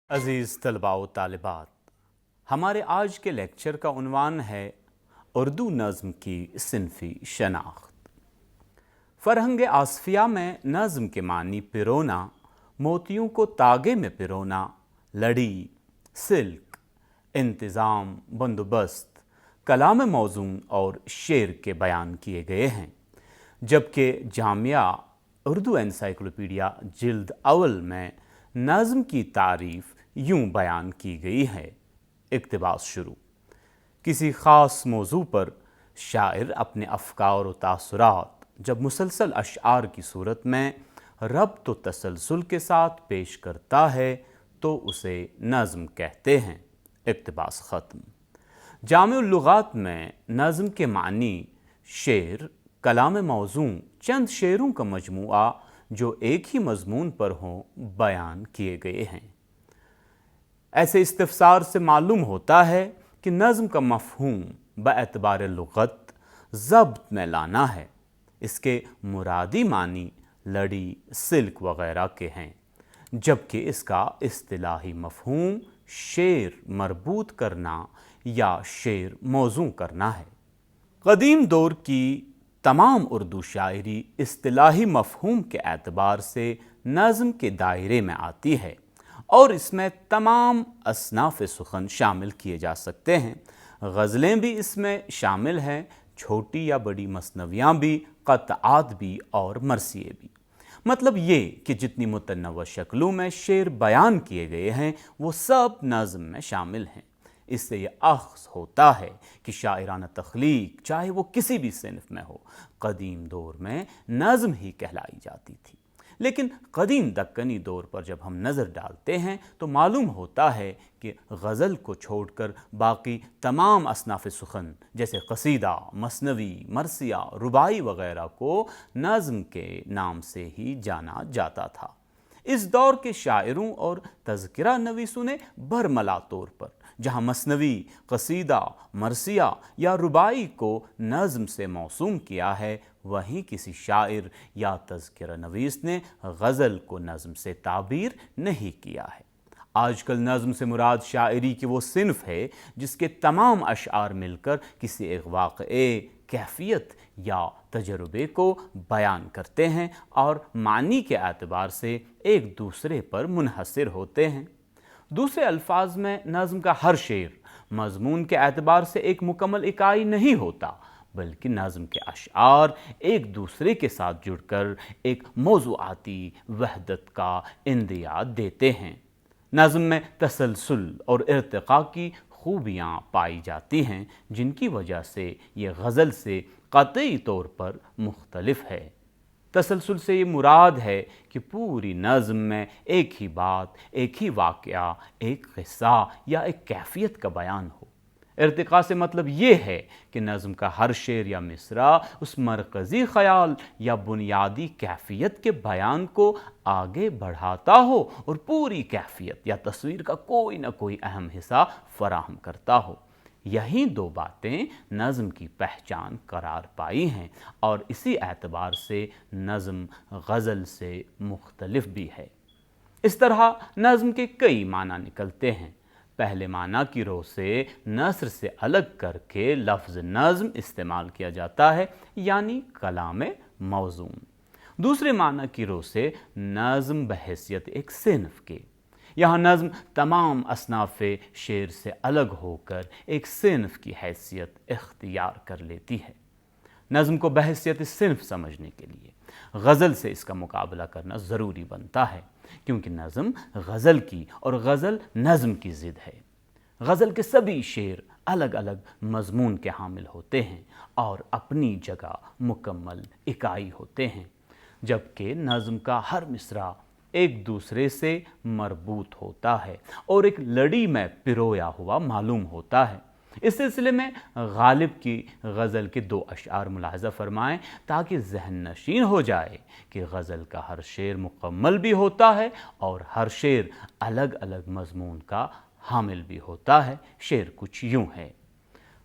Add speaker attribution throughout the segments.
Speaker 1: عزیز طلباء و طالبات، ہمارے آج کے لیکچر کا عنوان ہے اردو نظم کی صنفی شناخت۔ فرہنگ آصفیہ میں نظم کے معنی پرونا، موتیوں کو تاگے میں پرونا، لڑی، سلک، انتظام، بندوبست، کلام موزون اور شعر کے بیان کیے گئے ہیں، جبکہ جامعہ اردو انسائیکلوپیڈیا جلد اول میں نظم کی تعریف یوں بیان کی گئی ہے۔ اقتباس شروع۔ کسی خاص موضوع پر شاعر اپنے افکار و تاثرات جب مسلسل اشعار کی صورت میں ربط و تسلسل کے ساتھ پیش کرتا ہے تو اسے نظم کہتے ہیں۔ اقتباس ختم۔ جامع اللغات میں نظم کے معنی شعر، کلام موزون، چند شعروں کا مجموعہ جو ایک ہی مضمون پر ہوں بیان کیے گئے ہیں۔ ایسے استفسار سے معلوم ہوتا ہے کہ نظم کا مفہوم باعتبار لغت ضبط میں لانا ہے۔ اس کے مرادی معنی لڑی، سلک وغیرہ کے ہیں، جبکہ اس کا اصطلاحی مفہوم شعر مربوط کرنا یا شعر موزوں کرنا ہے۔ قدیم دور کی تمام اردو شاعری اصطلاحی مفہوم کے اعتبار سے نظم کے دائرے میں آتی ہے اور اس میں تمام اصناف سخن شامل کیے جا سکتے ہیں۔ غزلیں بھی اس میں شامل ہیں، چھوٹی یا بڑی مثنویاں بھی، قطعات بھی اور مرثیے بھی۔ مطلب یہ کہ جتنی متنوع شکلوں میں شعر بیان کیے گئے ہیں وہ سب نظم میں شامل ہیں۔ اس سے یہ اخذ ہوتا ہے کہ شاعرانہ تخلیق چاہے وہ کسی بھی صنف میں ہو، قدیم دور میں نظم ہی کہلائی جاتی تھی۔ لیکن قدیم دکنی دور پر جب ہم نظر ڈالتے ہیں تو معلوم ہوتا ہے کہ غزل کو چھوڑ کر باقی تمام اصناف سخن جیسے قصیدہ، مثنوی، مرثیہ، رباعی وغیرہ کو نظم کے نام سے ہی جانا جاتا تھا۔ اس دور کے شاعروں اور تذکرہ نویسوں نے برملا طور پر جہاں مثنوی، قصیدہ، مرثیہ یا رباعی کو نظم سے موسوم کیا ہے، وہیں کسی شاعر یا تذکرہ نویس نے غزل کو نظم سے تعبیر نہیں کیا ہے۔ آج کل نظم سے مراد شاعری کی وہ صنف ہے جس کے تمام اشعار مل کر کسی ایک واقعے، کیفیت یا تجربے کو بیان کرتے ہیں اور معنی کے اعتبار سے ایک دوسرے پر منحصر ہوتے ہیں۔ دوسرے الفاظ میں نظم کا ہر شعر مضمون کے اعتبار سے ایک مکمل اکائی نہیں ہوتا، بلکہ نظم کے اشعار ایک دوسرے کے ساتھ جڑ کر ایک موضوعاتی وحدت کا اندیا دیتے ہیں۔ نظم میں تسلسل اور ارتقاء کی خوبیاں پائی جاتی ہیں جن کی وجہ سے یہ غزل سے قطعی طور پر مختلف ہے۔ تسلسل سے یہ مراد ہے کہ پوری نظم میں ایک ہی بات، ایک ہی واقعہ، ایک قصہ یا ایک کیفیت کا بیان ہو۔ ارتقاء سے مطلب یہ ہے کہ نظم کا ہر شعر یا مصرع اس مرکزی خیال یا بنیادی کیفیت کے بیان کو آگے بڑھاتا ہو اور پوری کیفیت یا تصویر کا کوئی نہ کوئی اہم حصہ فراہم کرتا ہو۔ یہی دو باتیں نظم کی پہچان قرار پائی ہیں اور اسی اعتبار سے نظم غزل سے مختلف بھی ہے۔ اس طرح نظم کے کئی معنی نکلتے ہیں۔ پہلے معنی کی رو سے نثر سے الگ کر کے لفظ نظم استعمال کیا جاتا ہے، یعنی کلام موزون۔ دوسرے معنی کی رو سے نظم بحیثیت ایک صنف کے، یہاں نظم تمام اصناف شعر سے الگ ہو کر ایک صنف کی حیثیت اختیار کر لیتی ہے۔ نظم کو بحیثیت صنف سمجھنے کے لیے غزل سے اس کا مقابلہ کرنا ضروری بنتا ہے، کیونکہ نظم غزل کی اور غزل نظم کی ضد ہے۔ غزل کے سبھی شعر الگ الگ مضمون کے حامل ہوتے ہیں اور اپنی جگہ مکمل اکائی ہوتے ہیں، جبکہ نظم کا ہر مصرع ایک دوسرے سے مربوط ہوتا ہے اور ایک لڑی میں پرویا ہوا معلوم ہوتا ہے۔ اس سلسلے میں غالب کی غزل کے 2 اشعار ملاحظہ فرمائیں تاکہ ذہن نشین ہو جائے کہ غزل کا ہر شعر مکمل بھی ہوتا ہے اور ہر شعر الگ الگ مضمون کا حامل بھی ہوتا ہے۔ شعر کچھ یوں ہے: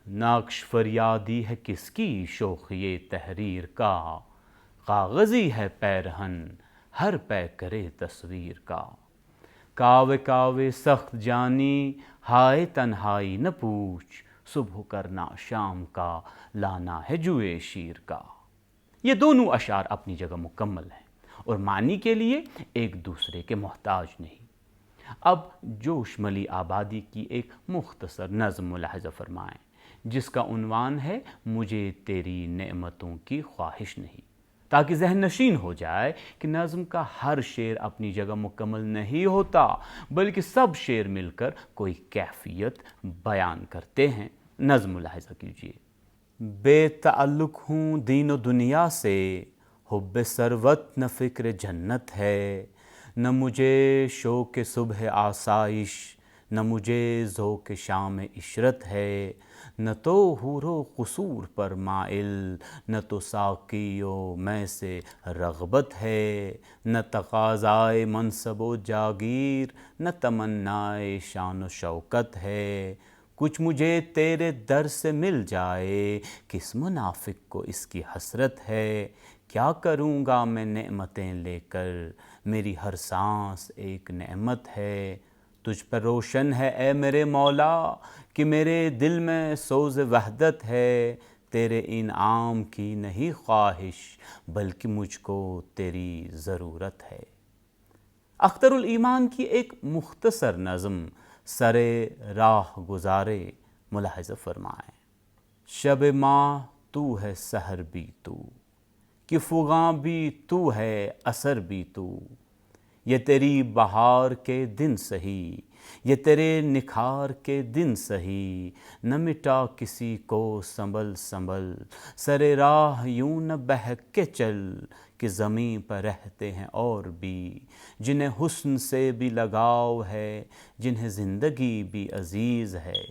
Speaker 1: نقش فریادی ہے کس کی شوخی تحریر کا، کاغذی ہے پیرہن ہر پے کرے تصویر کا، کاوے کاوے سخت جانی ہائے تنہائی نہ پوچھ، صبح کرنا شام کا لانا ہے جوئے شیر کا۔ یہ دونوں اشعار اپنی جگہ مکمل ہیں اور معنی کے لیے ایک دوسرے کے محتاج نہیں۔ اب جوش ملی آبادی کی ایک مختصر نظم ملاحظہ فرمائیں جس کا عنوان ہے مجھے تیری نعمتوں کی خواہش نہیں، تاکہ ذہن نشین ہو جائے کہ نظم کا ہر شعر اپنی جگہ مکمل نہیں ہوتا، بلکہ سب شعر مل کر کوئی کیفیت بیان کرتے ہیں۔ نظم ملاحظہ کیجیے: بے تعلق ہوں دین و دنیا سے، حب ثروت نہ فکر جنت ہے، نہ مجھے شوق صبح آسائش، نہ مجھے ذوق شام عشرت ہے، نہ تو حور و قصور پر مائل، نہ تو ساقی و میں سے رغبت ہے، نہ تقاضائے منصب و جاگیر، نہ تمنائے شان و شوکت ہے، کچھ مجھے تیرے در سے مل جائے، کس منافق کو اس کی حسرت ہے، کیا کروں گا میں نعمتیں لے کر، میری ہر سانس ایک نعمت ہے، تجھ پر روشن ہے اے میرے مولا کہ میرے دل میں سوز وحدت ہے، تیرے انعام کی نہیں خواہش بلکہ مجھ کو تیری ضرورت ہے۔ اختر الایمان کی ایک مختصر نظم سر راہ گزارے ملاحظہ فرمائیں: شب ماہ تو ہے سحر بھی تو، کہ فغاں بھی تو ہے اثر بھی تو، یہ تیری بہار کے دن سہی، یہ تیرے نکھار کے دن سہی، نہ مٹا کسی کو سنبھل سنبھل، سر راہ یوں نہ بہک کے چل، کہ زمیں پر رہتے ہیں اور بھی جنہیں حسن سے بھی لگاؤ ہے، جنہیں زندگی بھی عزیز ہے۔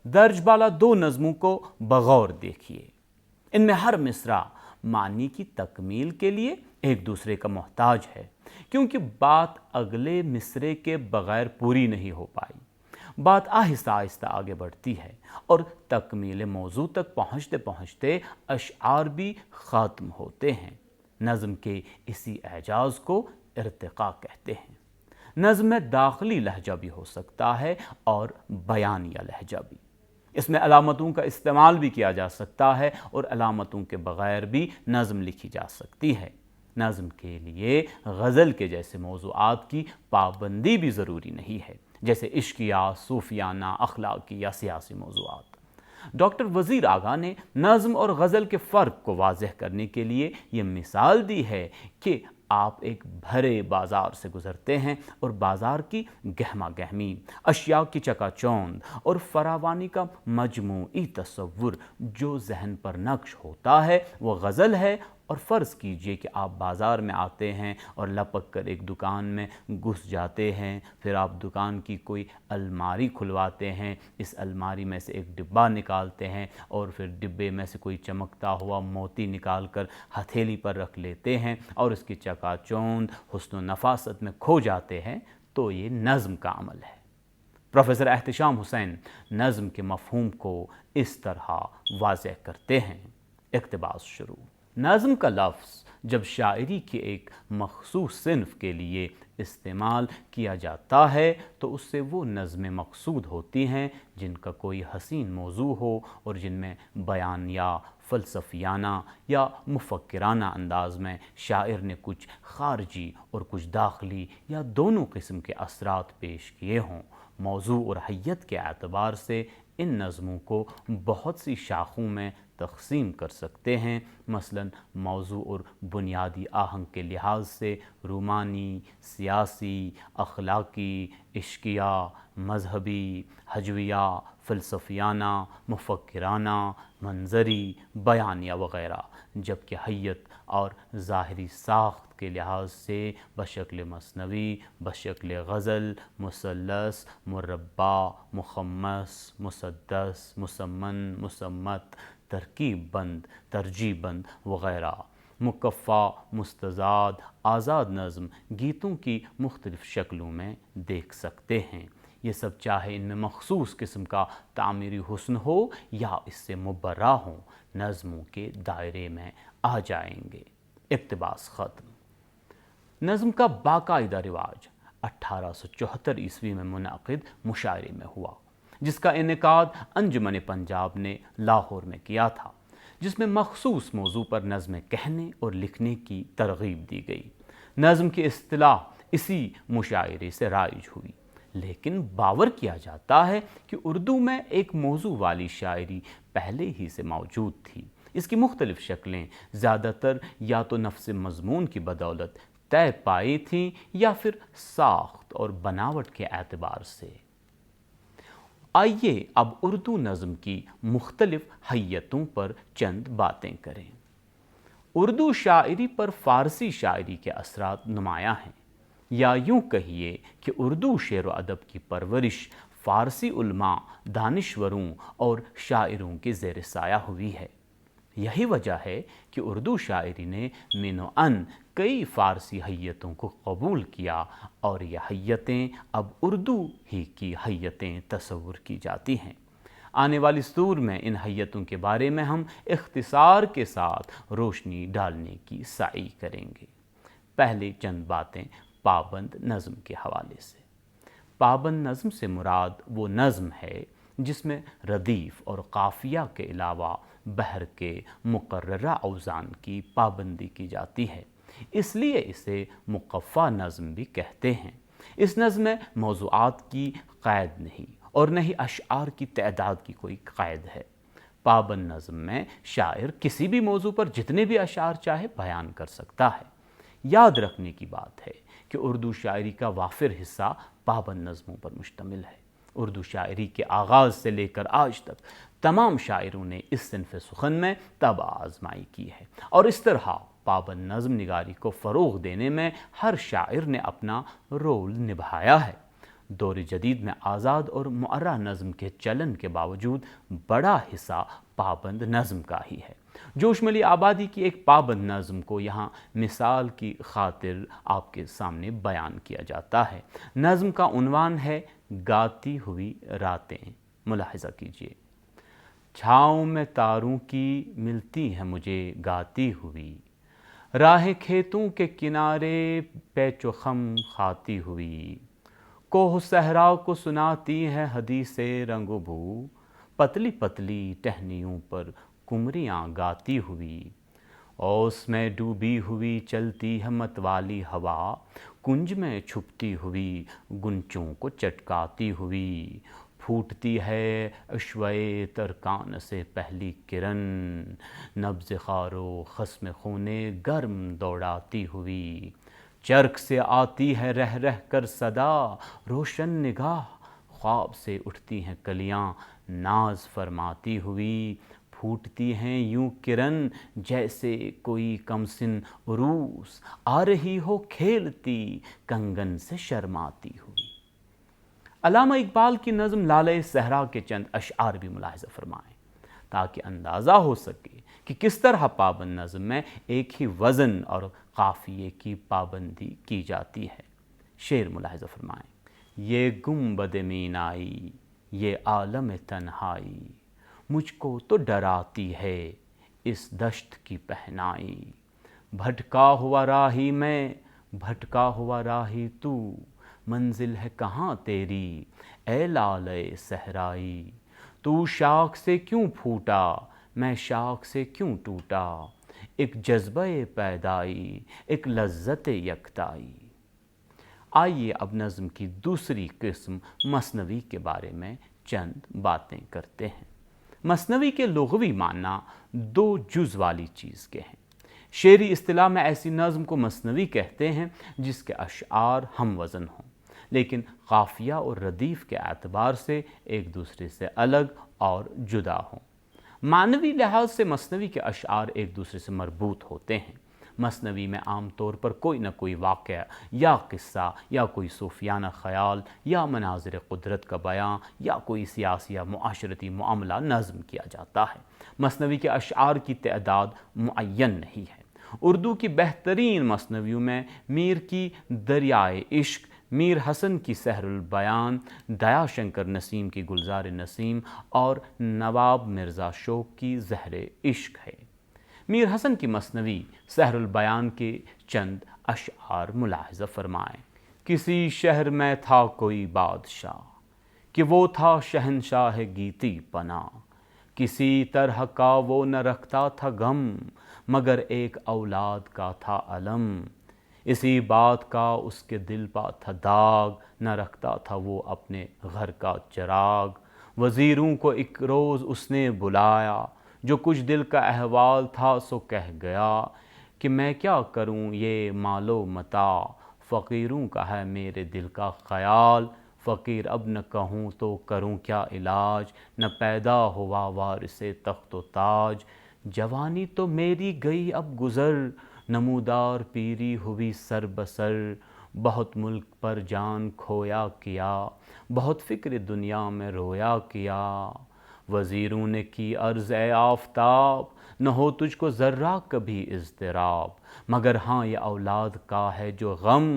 Speaker 1: درج بالا دو نظموں کو بغور دیکھیے، ان میں ہر مصرع معنی کی تکمیل کے لیے ایک دوسرے کا محتاج ہے، کیونکہ بات اگلے مصرعے کے بغیر پوری نہیں ہو پائی۔ بات آہستہ آہستہ آگے بڑھتی ہے اور تکمیل موضوع تک پہنچتے پہنچتے اشعار بھی ختم ہوتے ہیں۔ نظم کے اسی اعجاز کو ارتقاء کہتے ہیں۔ نظم میں داخلی لہجہ بھی ہو سکتا ہے اور بیانیہ لہجہ بھی۔ اس میں علامتوں کا استعمال بھی کیا جا سکتا ہے اور علامتوں کے بغیر بھی نظم لکھی جا سکتی ہے۔ نظم کے لیے غزل کے جیسے موضوعات کی پابندی بھی ضروری نہیں ہے، جیسے عشقیات، صوفیانہ، اخلاقی یا سیاسی موضوعات۔ ڈاکٹر وزیر آغا نے نظم اور غزل کے فرق کو واضح کرنے کے لیے یہ مثال دی ہے کہ آپ ایک بھرے بازار سے گزرتے ہیں اور بازار کی گہما گہمی، اشیاء کی چکا چوند اور فراوانی کا مجموعی تصور جو ذہن پر نقش ہوتا ہے وہ غزل ہے، اور فرض کیجئے کہ آپ بازار میں آتے ہیں اور لپک کر ایک دکان میں گھس جاتے ہیں، پھر آپ دکان کی کوئی الماری کھلواتے ہیں، اس الماری میں سے ایک ڈبہ نکالتے ہیں اور پھر ڈبے میں سے کوئی چمکتا ہوا موتی نکال کر ہتھیلی پر رکھ لیتے ہیں اور اس کی چکا چوند حسن و نفاست میں کھو جاتے ہیں، تو یہ نظم کا عمل ہے۔ پروفیسر احتشام حسین نظم کے مفہوم کو اس طرح واضح کرتے ہیں۔ اقتباس شروع: نظم کا لفظ جب شاعری کی ایک مخصوص صنف کے لیے استعمال کیا جاتا ہے تو اس سے وہ نظمیں مقصود ہوتی ہیں جن کا کوئی حسین موضوع ہو اور جن میں بیانیہ، فلسفیانہ یا مفکرانہ انداز میں شاعر نے کچھ خارجی اور کچھ داخلی یا دونوں قسم کے اثرات پیش کیے ہوں۔ موضوع اور حیت کے اعتبار سے ان نظموں کو بہت سی شاخوں میں تقسیم کر سکتے ہیں، مثلاً موضوع اور بنیادی آہنگ کے لحاظ سے رومانی، سیاسی، اخلاقی، عشقیہ، مذہبی، ہجویہ، فلسفیانہ، مفکرانہ، منظری، بیانیہ وغیرہ، جبکہ حیت اور ظاہری ساخت کے لحاظ سے بشکل مثنوی، بشکل غزل، مثلث، مربع، مخمس، مسدس، مسمن، مسمت، ترکیب بند، ترجیب بند وغیرہ، مکفّہ، مستزاد، آزاد نظم گیتوں کی مختلف شکلوں میں دیکھ سکتے ہیں۔ یہ سب چاہے ان میں مخصوص قسم کا تعمیری حسن ہو یا اس سے مبرہ ہوں، نظموں کے دائرے میں آ جائیں گے۔ اقتباس ختم۔ نظم کا باقاعدہ رواج 1874 عیسوی میں منعقد مشاعرے میں ہوا، جس کا انعقاد انجمن پنجاب نے لاہور میں کیا تھا، جس میں مخصوص موضوع پر نظمیں کہنے اور لکھنے کی ترغیب دی گئی۔ نظم کی اصطلاح اسی مشاعرے سے رائج ہوئی، لیکن باور کیا جاتا ہے کہ اردو میں ایک موضوع والی شاعری پہلے ہی سے موجود تھی۔ اس کی مختلف شکلیں زیادہ تر یا تو نفس مضمون کی بدولت طے پائی تھیں یا پھر ساخت اور بناوٹ کے اعتبار سے۔ آئیے اب اردو نظم کی مختلف حیتوں پر چند باتیں کریں۔ اردو شاعری پر فارسی شاعری کے اثرات نمایاں ہیں، یا یوں کہیے کہ اردو شعر و ادب کی پرورش فارسی علماء، دانشوروں اور شاعروں کے زیر سایہ ہوئی ہے۔ یہی وجہ ہے کہ اردو شاعری نے من و عن کئی فارسی حیتوں کو قبول کیا اور یہ حیتیں اب اردو ہی کی حیتیں تصور کی جاتی ہیں۔ آنے والی سطور میں ان حیتوں کے بارے میں ہم اختصار کے ساتھ روشنی ڈالنے کی سعی کریں گے۔ پہلے چند باتیں پابند نظم کے حوالے سے۔ پابند نظم سے مراد وہ نظم ہے جس میں ردیف اور قافیہ کے علاوہ بحر کے مقررہ اوزان کی پابندی کی جاتی ہے، اس لیے اسے مقفع نظم بھی کہتے ہیں۔ اس نظم میں موضوعات کی قید نہیں اور نہ ہی اشعار کی تعداد کی کوئی قید ہے۔ پابند نظم میں شاعر کسی بھی موضوع پر جتنے بھی اشعار چاہے بیان کر سکتا ہے۔ یاد رکھنے کی بات ہے کہ اردو شاعری کا وافر حصہ پابند نظموں پر مشتمل ہے۔ اردو شاعری کے آغاز سے لے کر آج تک تمام شاعروں نے اس صنف سخن میں طبع آزمائی کی ہے، اور اس طرح پابند نظم نگاری کو فروغ دینے میں ہر شاعر نے اپنا رول نبھایا ہے۔ دور جدید میں آزاد اور معرہ نظم کے چلن کے باوجود بڑا حصہ پابند نظم کا ہی ہے۔ جوش ملی آبادی کی ایک پابند نظم کو یہاں مثال کی خاطر آپ کے سامنے بیان کیا جاتا ہے۔ نظم کا عنوان ہے گاتی ہوئی راتیں۔ ملاحظہ کیجیے۔ چھاؤں میں تاروں کی ملتی ہے مجھے گاتی ہوئی، راہیں کھیتوں کے کنارے پیچ و خم کھاتی ہوئی، کوہ صحرا کو سناتی ہے حدیث رنگ و بو، پتلی پتلی ٹہنیوں پر کمریاں گاتی ہوئی، اوس میں ڈوبی ہوئی چلتی ہے متوالی ہوا، کنج میں چھپتی ہوئی گنچوں کو چٹکاتی ہوئی، پھوٹتی ہے عشوۂ ترکان سے پہلی کرن، نبض خار و خصم خونے گرم دوڑاتی ہوئی، چرخ سے آتی ہے رہ رہ کر صدا روشن نگاہ، خواب سے اٹھتی ہیں کلیاں ناز فرماتی ہوئی، پھوٹتی ہیں یوں کرن جیسے کوئی کمسن عروس آ رہی ہو کھیلتی کنگن سے شرماتی ہوئی۔ علامہ اقبال کی نظم لالۂ صحرا کے چند اشعار بھی ملاحظہ فرمائیں تاکہ اندازہ ہو سکے کہ کس طرح پابند نظم میں ایک ہی وزن اور قافیے کی پابندی کی جاتی ہے۔ شعر ملاحظہ فرمائیں۔ یہ گنبد مینائی یہ عالم تنہائی، مجھ کو تو ڈراتی ہے اس دشت کی پہنائی، بھٹکا ہوا راہی میں بھٹکا ہوا راہی تو، منزل ہے کہاں تیری اے لالۂ صحرائی، تو شاخ سے کیوں پھوٹا میں شاخ سے کیوں ٹوٹا، ایک جذبہ پیدائی ایک لذت یکتائی۔ آئیے اب نظم کی دوسری قسم مثنوی کے بارے میں چند باتیں کرتے ہیں۔ مثنوی کے لغوی معنی دو جز والی چیز کے ہیں۔ شعری اصطلاح میں ایسی نظم کو مثنوی کہتے ہیں جس کے اشعار ہم وزن ہوں، لیکن قافیہ اور ردیف کے اعتبار سے ایک دوسرے سے الگ اور جدا ہوں۔ معنوی لحاظ سے مثنوی کے اشعار ایک دوسرے سے مربوط ہوتے ہیں۔ مثنوی میں عام طور پر کوئی نہ کوئی واقعہ یا قصہ یا کوئی صوفیانہ خیال یا مناظر قدرت کا بیان یا کوئی سیاسی یا معاشرتی معاملہ نظم کیا جاتا ہے۔ مثنوی کے اشعار کی تعداد معین نہیں ہے۔ اردو کی بہترین مثنویوں میں میر کی دریائے عشق، میر حسن کی سحر البیان، دیا شنکر نسیم کی گلزار نسیم اور نواب مرزا شوق کی زہر عشق ہے۔ میر حسن کی مثنوی سحر البیان کے چند اشعار ملاحظہ فرمائیں۔ کسی شہر میں تھا کوئی بادشاہ کہ وہ تھا شہنشاہ گیتی پناہ، کسی طرح کا وہ نہ رکھتا تھا غم، مگر ایک اولاد کا تھا علم، اسی بات کا اس کے دل پا تھا داغ، نہ رکھتا تھا وہ اپنے گھر کا چراغ۔ وزیروں کو ایک روز اس نے بلایا، جو کچھ دل کا احوال تھا سو کہہ گیا، کہ میں کیا کروں یہ مال و متاع، فقیروں کا ہے میرے دل کا خیال، فقیر اب نہ کہوں تو کروں کیا علاج، نہ پیدا ہوا وارث تخت و تاج، جوانی تو میری گئی اب گزر، نمودار پیری ہوئی سر بسر، بہت ملک پر جان کھویا کیا، بہت فکر دنیا میں رویا کیا، وزیروں نے کی عرض اے آفتاب، نہ ہو تجھ کو ذرہ کبھی اضطراب، مگر ہاں یہ اولاد کا ہے جو غم،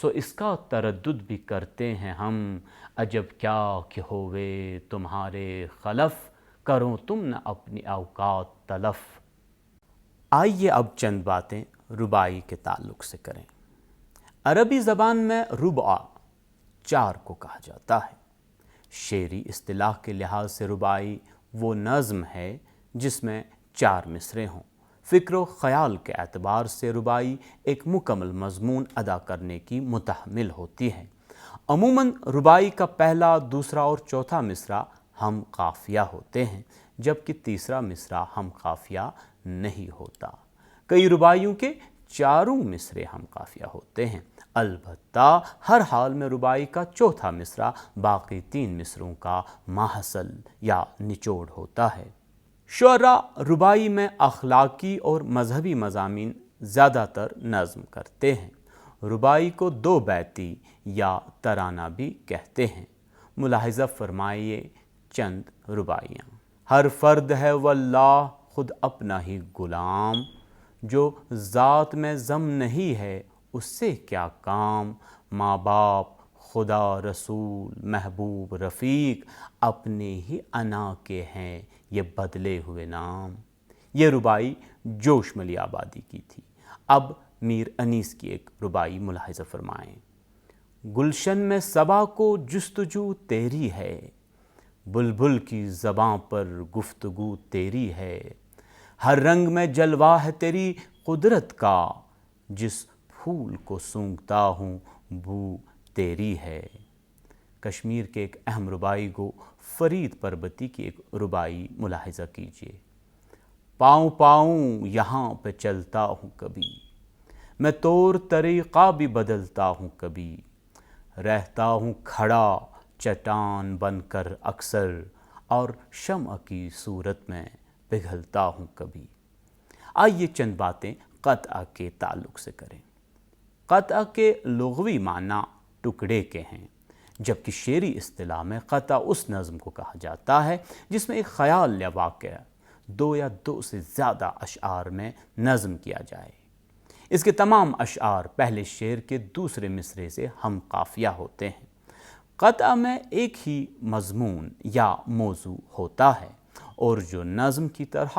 Speaker 1: سو اس کا تردد بھی کرتے ہیں ہم، عجب کیا کہ ہوئے تمہارے خلف، کرو تم نہ اپنی اوقات تلف۔ آئیے اب چند باتیں ربائی کے تعلق سے کریں۔ عربی زبان میں ربع 4 کو کہا جاتا ہے۔ شعری اصطلاح کے لحاظ سے ربائی وہ نظم ہے جس میں 4 مصرعے ہوں۔ فکر و خیال کے اعتبار سے ربائی ایک مکمل مضمون ادا کرنے کی متحمل ہوتی ہے۔ عموماً ربائی کا پہلا، دوسرا اور چوتھا مصرع ہم قافیہ ہوتے ہیں، جبکہ تیسرا مصرع ہم قافیہ نہیں ہوتا۔ کئی ربائیوں کے 4 مصرعے ہم قافیہ ہوتے ہیں، البتہ ہر حال میں ربائی کا چوتھا مصرع باقی 3 مصرعوں کا ماحصل یا نچوڑ ہوتا ہے۔ شعراء ربائی میں اخلاقی اور مذہبی مضامین زیادہ تر نظم کرتے ہیں۔ ربائی کو 2 بیتی یا ترانہ بھی کہتے ہیں۔ ملاحظہ فرمائیے چند ربائیاں۔ ہر فرد ہے واللہ خود اپنا ہی غلام، جو ذات میں ضم نہیں ہے اس سے کیا کام، ماں باپ خدا رسول محبوب رفیق، اپنے ہی انا کے ہیں یہ بدلے ہوئے نام۔ یہ ربائی جوش ملی آبادی کی تھی۔ اب میر انیس کی ایک ربائی ملاحظہ فرمائیں۔ گلشن میں صبا کو جستجو تیری ہے، بلبل کی زباں پر گفتگو تیری ہے، ہر رنگ میں جلوہ ہے تیری قدرت کا، جس پھول کو سونگھتا ہوں بو تیری ہے۔ کشمیر کے ایک اہم ربائی گو فرید پربتی کی ایک ربائی ملاحظہ کیجیے۔ پاؤں پاؤں یہاں پہ چلتا ہوں کبھی، میں طور طریقہ بھی بدلتا ہوں کبھی، رہتا ہوں کھڑا چٹان بن کر اکثر، اور شمع کی صورت میں پگھلتا ہوں کبھی۔ آئیے چند باتیں قطع کے تعلق سے کریں۔ قطع کے لغوی معنی ٹکڑے کے ہیں، جبکہ شعری اصطلاح میں قطع اس نظم کو کہا جاتا ہے جس میں ایک خیال یا واقعہ 2 یا 2 سے زیادہ اشعار میں نظم کیا جائے۔ اس کے تمام اشعار پہلے شعر کے دوسرے مصرعے سے ہم قافیہ ہوتے ہیں۔ قطع میں ایک ہی مضمون یا موضوع ہوتا ہے اور جو نظم کی طرح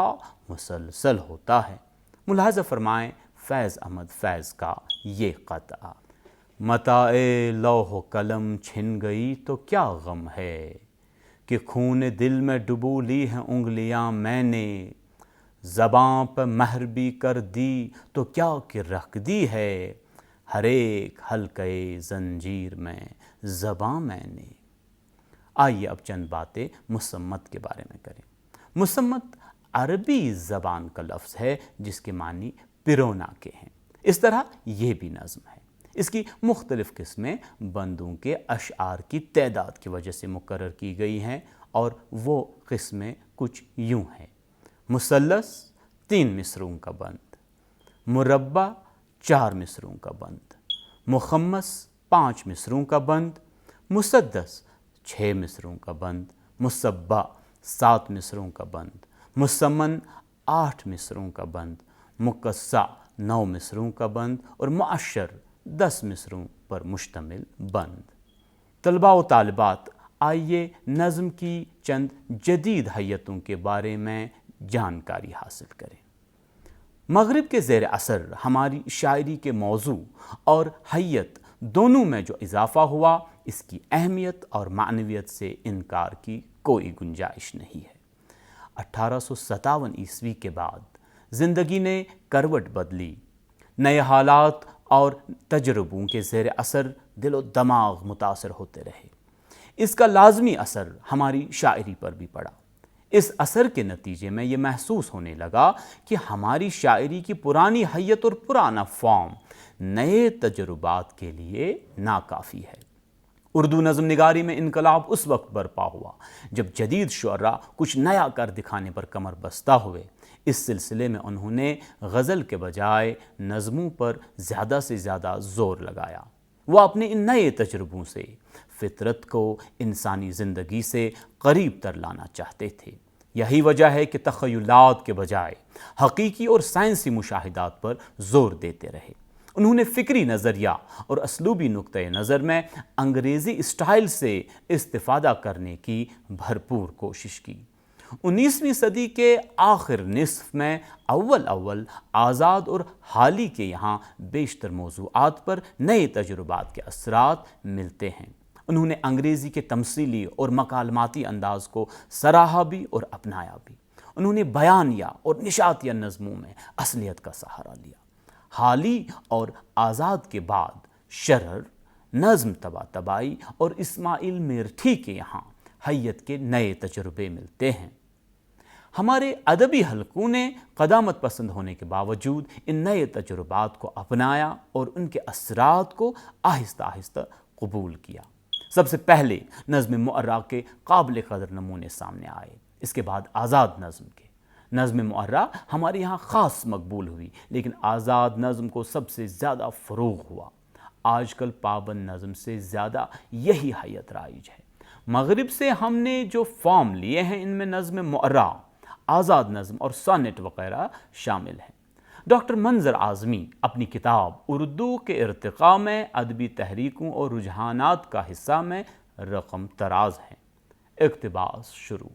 Speaker 1: مسلسل ہوتا ہے۔ ملاحظہ فرمائیں فیض احمد فیض کا یہ قطع۔ متاع لوح و قلم چھن گئی تو کیا غم ہے، کہ خون دل میں ڈبو لی ہیں انگلیاں میں نے، زباں پہ مہر بھی کر دی تو کیا کہ رکھ دی ہے، ہر ایک حلقے زنجیر میں زباں میں نے۔ آئیے اب چند باتیں مسمت کے بارے میں کریں۔ مسمت عربی زبان کا لفظ ہے جس کے معنی پرونا کے ہیں۔ اس طرح یہ بھی نظم ہے۔ اس کی مختلف قسمیں بندوں کے اشعار کی تعداد کی وجہ سے مقرر کی گئی ہیں، اور وہ قسمیں کچھ یوں ہیں: مثلث 3 مصرعوں کا بند، مربع 4 مصرعوں کا بند، مخمس 5 مصرعوں کا بند، مسدس 6 مصرعوں کا بند، مصبع 7 مصرعوں کا بند، مسمن 8 مصرعوں کا بند، مقصع 9 مصرعوں کا بند، اور معشر 10 مصرعوں پر مشتمل بند۔ طلباء و طالبات، آئیے نظم کی چند جدید حیتوں کے بارے میں جانکاری حاصل کریں۔ مغرب کے زیر اثر ہماری شاعری کے موضوع اور حیت دونوں میں جو اضافہ ہوا، اس کی اہمیت اور معنویت سے انکار کی کوئی گنجائش نہیں ہے۔ 1857 عیسوی کے بعد زندگی نے کروٹ بدلی، نئے حالات اور تجربوں کے زیر اثر دل و دماغ متاثر ہوتے رہے۔ اس کا لازمی اثر ہماری شاعری پر بھی پڑا۔ اس اثر کے نتیجے میں یہ محسوس ہونے لگا کہ ہماری شاعری کی پرانی حیت اور پرانا فارم نئے تجربات کے لیے ناکافی ہے۔ اردو نظم نگاری میں انقلاب اس وقت برپا ہوا جب جدید شعراء کچھ نیا کر دکھانے پر کمر بستہ ہوئے۔ اس سلسلے میں انہوں نے غزل کے بجائے نظموں پر زیادہ سے زیادہ زور لگایا۔ وہ اپنے ان نئے تجربوں سے فطرت کو انسانی زندگی سے قریب تر لانا چاہتے تھے۔ یہی وجہ ہے کہ تخیلات کے بجائے حقیقی اور سائنسی مشاہدات پر زور دیتے رہے۔ انہوں نے فکری نظریہ اور اسلوبی نقطۂ نظر میں انگریزی اسٹائل سے استفادہ کرنے کی بھرپور کوشش کی۔ 19ویں صدی کے آخر نصف میں اول آزاد اور حالی کے یہاں بیشتر موضوعات پر نئے تجربات کے اثرات ملتے ہیں۔ انہوں نے انگریزی کے تمثیلی اور مکالماتی انداز کو سراہا بھی اور اپنایا بھی۔ انہوں نے بیانیہ اور نشاتیہ نظموں میں اصلیت کا سہارا لیا۔ حالی اور آزاد کے بعد شرر، نظم طباطبائی اور اسماعیل میرٹھی کے یہاں حیت کے نئے تجربے ملتے ہیں۔ ہمارے ادبی حلقوں نے قدامت پسند ہونے کے باوجود ان نئے تجربات کو اپنایا اور ان کے اثرات کو آہستہ آہستہ قبول کیا۔ سب سے پہلے نظم معرہ کے قابل قدر نمونے سامنے آئے، اس کے بعد آزاد نظم کے۔ نظم معرہ ہمارے یہاں خاص مقبول ہوئی، لیکن آزاد نظم کو سب سے زیادہ فروغ ہوا۔ آج کل پابند نظم سے زیادہ یہی حیت رائج ہے۔ مغرب سے ہم نے جو فارم لیے ہیں ان میں نظم معرہ، آزاد نظم اور سونٹ وغیرہ شامل ہیں۔ ڈاکٹر منظر اعظمی اپنی کتاب اردو کے ارتقاء میں ادبی تحریکوں اور رجحانات کا حصہ میں رقم تراز ہیں۔ اقتباس شروع۔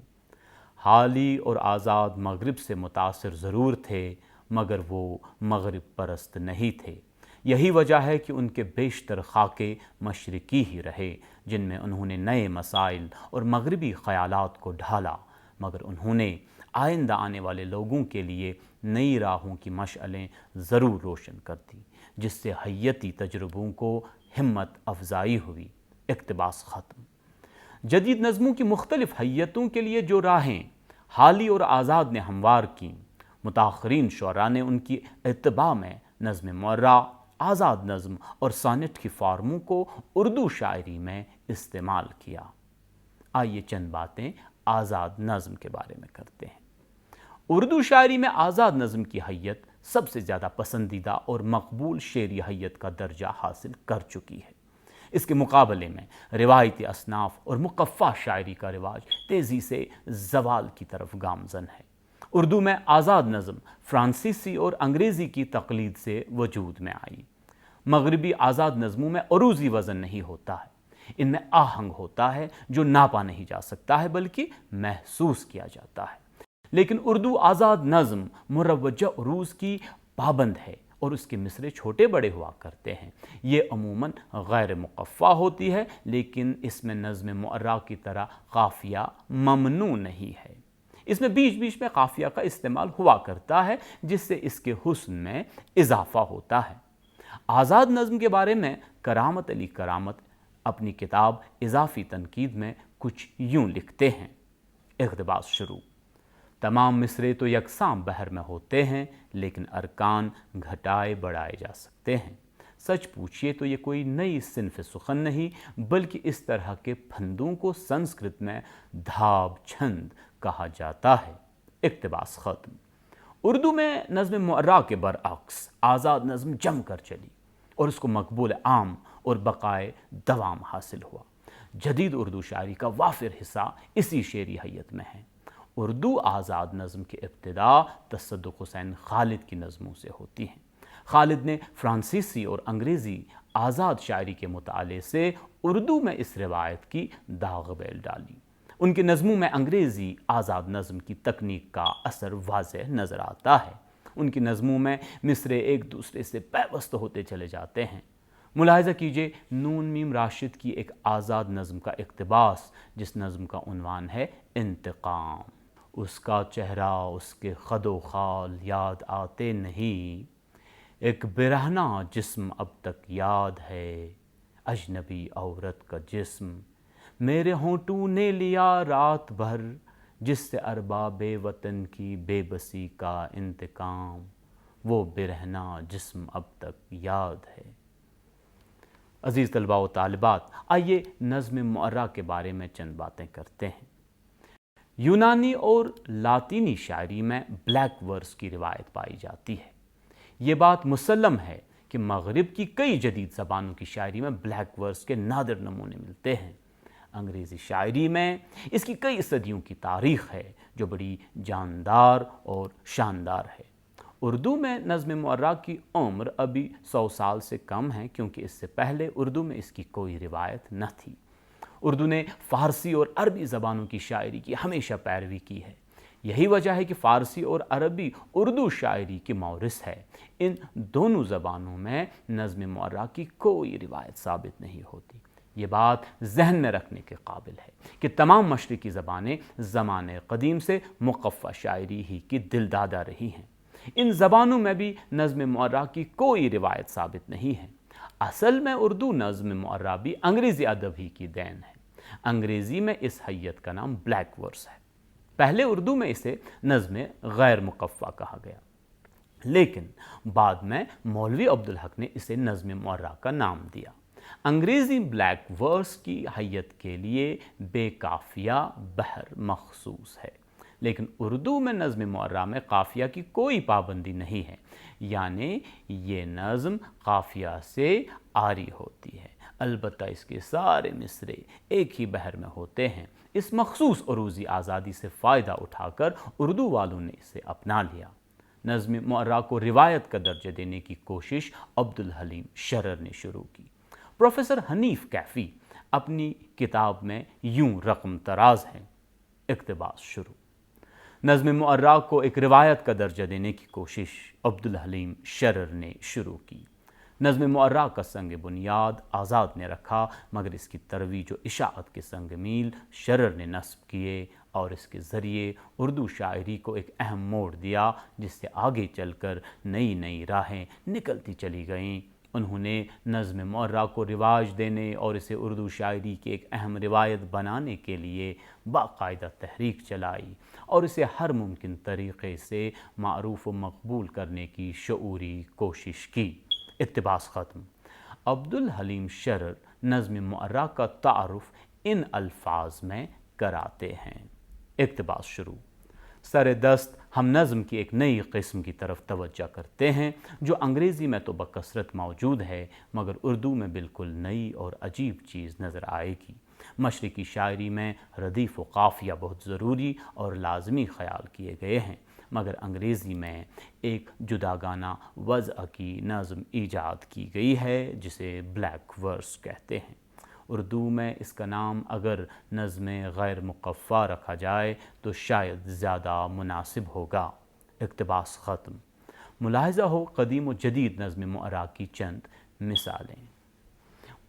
Speaker 1: حالی اور آزاد مغرب سے متاثر ضرور تھے، مگر وہ مغرب پرست نہیں تھے۔ یہی وجہ ہے کہ ان کے بیشتر خاکے مشرقی ہی رہے، جن میں انہوں نے نئے مسائل اور مغربی خیالات کو ڈھالا، مگر انہوں نے آئندہ آنے والے لوگوں کے لیے نئی راہوں کی مشعلیں ضرور روشن کر دیں، جس سے حیتی تجربوں کو ہمت افزائی ہوئی۔ اقتباس ختم۔ جدید نظموں کی مختلف حیتوں کے لیے جو راہیں حالی اور آزاد نے ہموار کیں، متاخرین شعراء نے ان کی اتباع میں نظم معرہ، آزاد نظم اور سونٹ کی فارموں کو اردو شاعری میں استعمال کیا۔ آئیے چند باتیں آزاد نظم کے بارے میں کرتے ہیں۔ اردو شاعری میں آزاد نظم کی حیت سب سے زیادہ پسندیدہ اور مقبول شعری حیت کا درجہ حاصل کر چکی ہے۔ اس کے مقابلے میں روایتی اصناف اور مقفع شاعری کا رواج تیزی سے زوال کی طرف گامزن ہے۔ اردو میں آزاد نظم فرانسیسی اور انگریزی کی تقلید سے وجود میں آئی۔ مغربی آزاد نظموں میں عروضی وزن نہیں ہوتا ہے، ان میں آہنگ ہوتا ہے جو ناپا نہیں جا سکتا ہے بلکہ محسوس کیا جاتا ہے۔ لیکن اردو آزاد نظم مروجہ عروض کی پابند ہے اور اس کے مصرعے چھوٹے بڑے ہوا کرتے ہیں۔ یہ عموماً غیر مقفع ہوتی ہے، لیکن اس میں نظم معرہ کی طرح قافیہ ممنوع نہیں ہے۔ اس میں بیچ بیچ میں قافیہ کا استعمال ہوا کرتا ہے، جس سے اس کے حسن میں اضافہ ہوتا ہے۔ آزاد نظم کے بارے میں کرامت علی کرامت اپنی کتاب اضافی تنقید میں کچھ یوں لکھتے ہیں۔ اقتباس شروع۔ تمام مصرعے تو یکساں بحر میں ہوتے ہیں، لیکن ارکان گھٹائے بڑھائے جا سکتے ہیں۔ سچ پوچھئے تو یہ کوئی نئی صنف سخن نہیں، بلکہ اس طرح کے پھندوں کو سنسکرت میں دھاب چھند کہا جاتا ہے۔ اقتباس ختم۔ اردو میں نظم معرہ کے برعکس آزاد نظم جم کر چلی اور اس کو مقبول عام اور بقائے دوام حاصل ہوا۔ جدید اردو شاعری کا وافر حصہ اسی شعری حیت میں ہے۔ اردو آزاد نظم کی ابتدا تصدق حسین خالد کی نظموں سے ہوتی ہیں۔ خالد نے فرانسیسی اور انگریزی آزاد شاعری کے مطالعے سے اردو میں اس روایت کی داغ بیل ڈالی۔ ان کے نظموں میں انگریزی آزاد نظم کی تکنیک کا اثر واضح نظر آتا ہے۔ ان کی نظموں میں مصرے ایک دوسرے سے پیوست ہوتے چلے جاتے ہیں۔ ملاحظہ کیجئے نون میم راشد کی ایک آزاد نظم کا اقتباس، جس نظم کا عنوان ہے انتقام۔ اس کا چہرہ، اس کے خد و خال یاد آتے نہیں، ایک برہنہ جسم اب تک یاد ہے، اجنبی عورت کا جسم میرے ہونٹوں نے لیا رات بھر، جس سے ارباب وطن کی بے بسی کا انتقام، وہ برہنہ جسم اب تک یاد ہے۔ عزیز طلباء و طالبات، آئیے نظم معرہ کے بارے میں چند باتیں کرتے ہیں۔ یونانی اور لاطینی شاعری میں بلیک ورس کی روایت پائی جاتی ہے۔ یہ بات مسلم ہے کہ مغرب کی کئی جدید زبانوں کی شاعری میں بلیک ورس کے نادر نمونے ملتے ہیں۔ انگریزی شاعری میں اس کی کئی صدیوں کی تاریخ ہے، جو بڑی جاندار اور شاندار ہے۔ اردو میں نظم معرہ کی عمر ابھی 100 سال سے کم ہے، کیونکہ اس سے پہلے اردو میں اس کی کوئی روایت نہ تھی۔ اردو نے فارسی اور عربی زبانوں کی شاعری کی ہمیشہ پیروی کی ہے۔ یہی وجہ ہے کہ فارسی اور عربی اردو شاعری کی مورث ہے۔ ان دونوں زبانوں میں نظم معرہ کی کوئی روایت ثابت نہیں ہوتی۔ یہ بات ذہن میں رکھنے کے قابل ہے کہ تمام مشرقی زبانیں زمانے قدیم سے مقفع شاعری ہی کی دل دادہ رہی ہیں۔ ان زبانوں میں بھی نظم معرہ کی کوئی روایت ثابت نہیں ہے۔ اصل میں اردو نظم معرہ بھی انگریزی ادب ہی کی دین ہے۔ انگریزی میں اس حیت کا نام بلیک ورس ہے۔ پہلے اردو میں اسے نظم غیر مقفع کہا گیا، لیکن بعد میں مولوی عبدالحق نے اسے نظم معرہ کا نام دیا۔ انگریزی بلیک ورس کی حیت کے لیے بے قافیہ بحر مخصوص ہے، لیکن اردو میں نظم معرہ میں قافیہ کی کوئی پابندی نہیں ہے، یعنی یہ نظم قافیہ سے عاری ہوتی ہے۔ البتہ اس کے سارے مصرے ایک ہی بحر میں ہوتے ہیں۔ اس مخصوص عروضی آزادی سے فائدہ اٹھا کر اردو والوں نے اسے اپنا لیا۔ نظم معرہ کو روایت کا درجہ دینے کی کوشش عبدالحلیم شرر نے شروع کی۔ پروفیسر حنیف کیفی اپنی کتاب میں یوں رقم تراز ہیں، اقتباس شروع۔ نظم معرہ کو ایک روایت کا درجہ دینے کی کوشش عبدالحلیم شرر نے شروع کی۔ نظم معرہ کا سنگ بنیاد آزاد نے رکھا، مگر اس کی ترویج و اشاعت کے سنگ میل شرر نے نصب کیے اور اس کے ذریعے اردو شاعری کو ایک اہم موڑ دیا، جس سے آگے چل کر نئی نئی راہیں نکلتی چلی گئیں۔ انہوں نے نظم معرہ کو رواج دینے اور اسے اردو شاعری کی ایک اہم روایت بنانے کے لیے باقاعدہ تحریک چلائی اور اسے ہر ممکن طریقے سے معروف و مقبول کرنے کی شعوری کوشش کی۔ اقتباس ختم۔ عبدالحلیم شرر نظم معرہ کا تعارف ان الفاظ میں کراتے ہیں، اقتباس شروع۔ سر دست ہم نظم کی ایک نئی قسم کی طرف توجہ کرتے ہیں، جو انگریزی میں تو بکثرت موجود ہے، مگر اردو میں بالکل نئی اور عجیب چیز نظر آئے گی۔ مشرقی شاعری میں ردیف و قافیہ بہت ضروری اور لازمی خیال کیے گئے ہیں، مگر انگریزی میں ایک جداگانہ وضع کی نظم ایجاد کی گئی ہے، جسے بلیک ورس کہتے ہیں۔ اردو میں اس کا نام اگر نظم غیر مقفع رکھا جائے تو شاید زیادہ مناسب ہوگا۔ اقتباس ختم۔ ملاحظہ ہو قدیم و جدید نظم معرہ کی چند مثالیں۔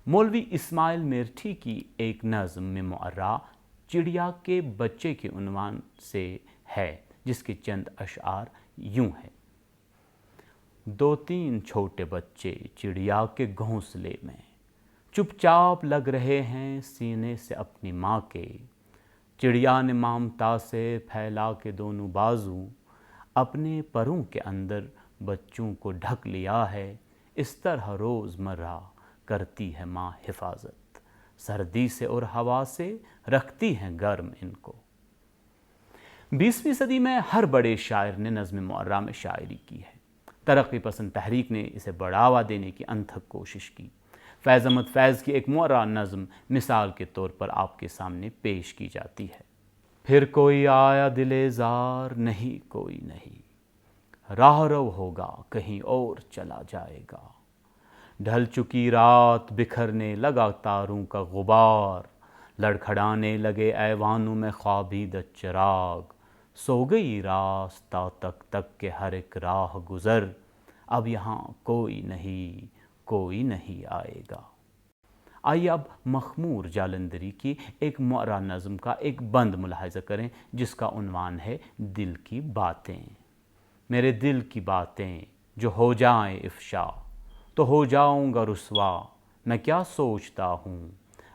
Speaker 1: مولوی اسماعیل میرٹھی کی ایک نظم معرہ چڑیا کے بچے کے عنوان سے ہے، جس کے چند اشعار یوں ہیں: دو تین چھوٹے بچے چڑیا کے گھونسلے میں چپ چاپ لگ رہے ہیں سینے سے اپنی ماں کے، چڑیا نے ممتا سے پھیلا کے دونوں بازو، اپنے پروں کے اندر بچوں کو ڈھک لیا ہے، اس طرح روز مرہ کرتی ہے ماں حفاظت، سردی سے اور ہوا سے رکھتی ہیں گرم ان کو۔ 20ویں صدی میں ہر بڑے شاعر نے نظم معرہ میں شاعری کی ہے۔ ترقی پسند تحریک نے اسے بڑھاوا دینے کی انتھک کوشش کی۔ فیض احمد فیض کی ایک معرہ نظم مثال کے طور پر آپ کے سامنے پیش کی جاتی ہے: پھر کوئی آیا دل زار نہیں کوئی نہیں، راہ رو ہوگا کہیں اور چلا جائے گا، ڈھل چکی رات بکھرنے لگا تاروں کا غبار، لڑکھڑانے لگے ایوانوں میں خوابیدہ چراغ، سو گئی راستہ تک تک کے ہر ایک راہ گزر، اب یہاں کوئی نہیں آئے گا۔ آئیے اب مخمور جالندھری کی ایک معرہ نظم کا ایک بند ملاحظہ کریں جس کا عنوان ہے دل کی باتیں۔ میرے دل کی باتیں جو ہو جائیں افشا تو ہو جاؤں گا رسوا، میں کیا سوچتا ہوں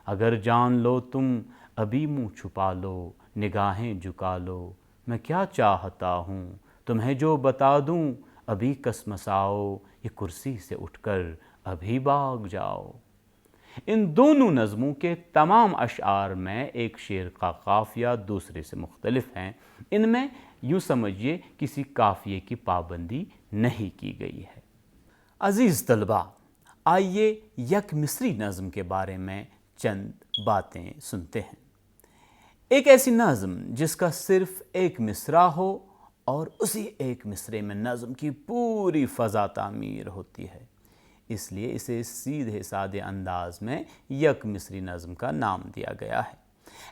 Speaker 1: اگر جان لو تم، ابھی منہ چھپا لو نگاہیں جھکا لو، میں کیا چاہتا ہوں تمہیں جو بتا دوں، ابھی کسمساؤ یہ کرسی سے اٹھ کر ابھی بھاگ جاؤ۔ ان دونوں نظموں کے تمام اشعار میں ایک شعر کا قافیہ دوسرے سے مختلف ہیں، ان میں یوں سمجھیے کسی قافیے کی پابندی نہیں کی گئی ہے۔ عزیز طلباء، آئیے یک مصری نظم کے بارے میں چند باتیں سنتے ہیں۔ ایک ایسی نظم جس کا صرف ایک مصرع ہو اور اسی ایک مصرے میں نظم کی پوری فضا تعمیر ہوتی ہے، اس لیے اسے سیدھے سادے انداز میں یک مصری نظم کا نام دیا گیا ہے۔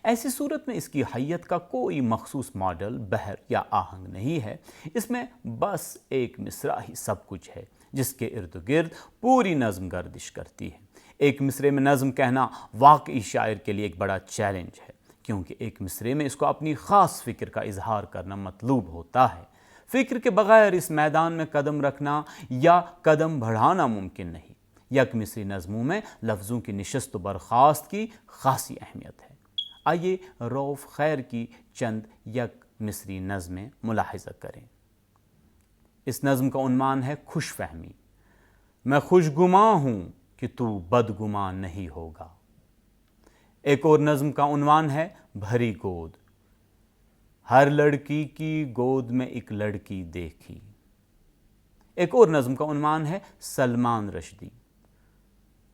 Speaker 1: ایسی صورت میں اس کی حیت کا کوئی مخصوص ماڈل، بحر یا آہنگ نہیں ہے، اس میں بس ایک مصرع ہی سب کچھ ہے جس کے ارد گرد پوری نظم گردش کرتی ہے۔ ایک مصرے میں نظم کہنا واقعی شاعر کے لیے ایک بڑا چیلنج ہے، کیونکہ ایک مصرے میں اس کو اپنی خاص فکر کا اظہار کرنا مطلوب ہوتا ہے۔ فکر کے بغیر اس میدان میں قدم رکھنا یا قدم بڑھانا ممکن نہیں۔ یک مصری نظموں میں لفظوں کی نشست و برخاست کی خاصی اہمیت ہے۔ آئیے رؤف خیر کی چند یک مصری نظمیں ملاحظہ کریں۔ اس نظم کا عنوان ہے خوش فہمی۔ میں خوش گماں ہوں کہ تو بدگماں نہیں ہوگا۔ ایک اور نظم کا عنوان ہے بھری گود۔ ہر لڑکی کی گود میں ایک لڑکی دیکھی۔ ایک اور نظم کا عنوان ہے سلمان رشدی۔